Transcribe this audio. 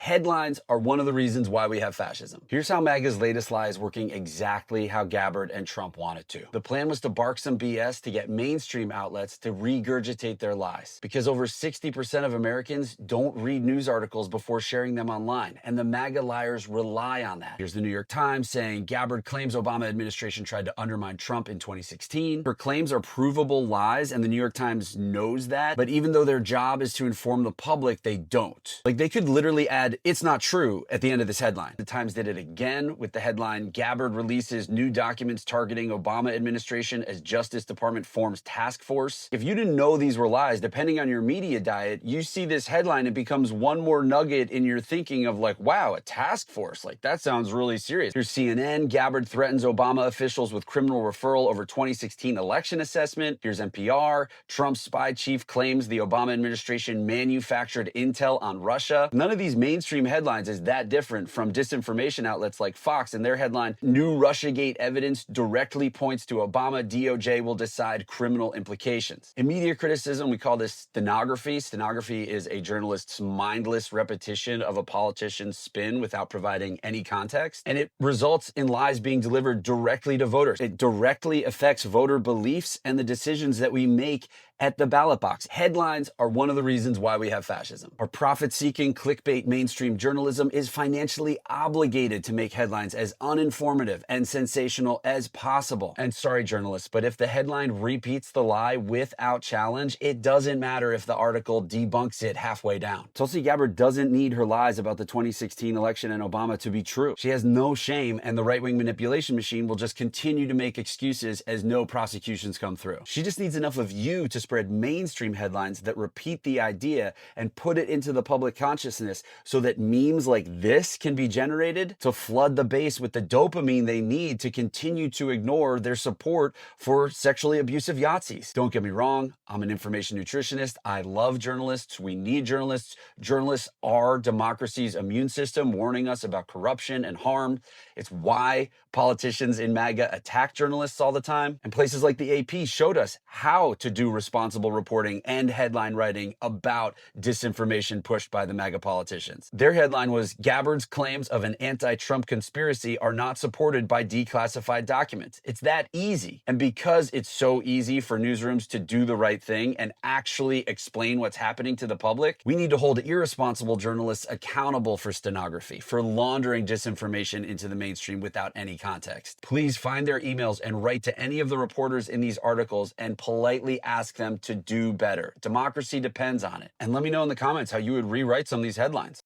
Headlines are one of the reasons why we have fascism. Here's how MAGA's latest lie is working exactly how Gabbard and Trump wanted to. The plan was to bark some BS to get mainstream outlets to regurgitate their lies. Because over 60% of Americans don't read news articles before sharing them online, and the MAGA liars rely on that. Here's the New York Times saying Gabbard claims Obama administration tried to undermine Trump in 2016. Her claims are provable lies, and the New York Times knows that, but even though their job is to inform the public, they don't. Like, they could literally add "it's not true" at the end of this headline. The Times did it again with the headline, Gabbard releases new documents targeting Obama administration as Justice Department forms task force. If you didn't know these were lies, depending on your media diet, you see this headline, it becomes one more nugget in your thinking of like, wow, a task force, like that sounds really serious. Here's CNN, Gabbard threatens Obama officials with criminal referral over 2016 election assessment. Here's NPR, Trump's spy chief claims the Obama administration manufactured intel on Russia. None of these mainstream headlines is that different from disinformation outlets like Fox and their headline, New Russiagate evidence directly points to Obama, DOJ will decide criminal implications. In media criticism, we call this stenography. Stenography is a journalist's mindless repetition of a politician's spin without providing any context, and it results in lies being delivered directly to voters. It directly affects voter beliefs and the decisions that we make at the ballot box. Headlines are one of the reasons why we have fascism. Our profit-seeking, clickbait mainstream journalism is financially obligated to make headlines as uninformative and sensational as possible. And sorry, journalists, but if the headline repeats the lie without challenge, it doesn't matter if the article debunks it halfway down. Tulsi Gabbard doesn't need her lies about the 2016 election and Obama to be true. She has no shame, and the right-wing manipulation machine will just continue to make excuses as no prosecutions come through. She just needs enough of you to spread mainstream headlines that repeat the idea and put it into the public consciousness so that memes like this can be generated to flood the base with the dopamine they need to continue to ignore their support for sexually abusive Yahtzees. Don't get me wrong, I'm an information nutritionist. I love journalists. We need journalists. Journalists are democracy's immune system, warning us about corruption and harm. It's why politicians in MAGA attack journalists all the time. And places like the AP showed us how to do responsible reporting and headline writing about disinformation pushed by the MAGA politicians. Their headline was, Gabbard's claims of an anti-Trump conspiracy are not supported by declassified documents. It's that easy. And because it's so easy for newsrooms to do the right thing and actually explain what's happening to the public, we need to hold irresponsible journalists accountable for stenography, for laundering disinformation into the mainstream without any context. Please find their emails and write to any of the reporters in these articles and politely ask them to do better. Democracy depends on it. And let me know in the comments how you would rewrite some of these headlines.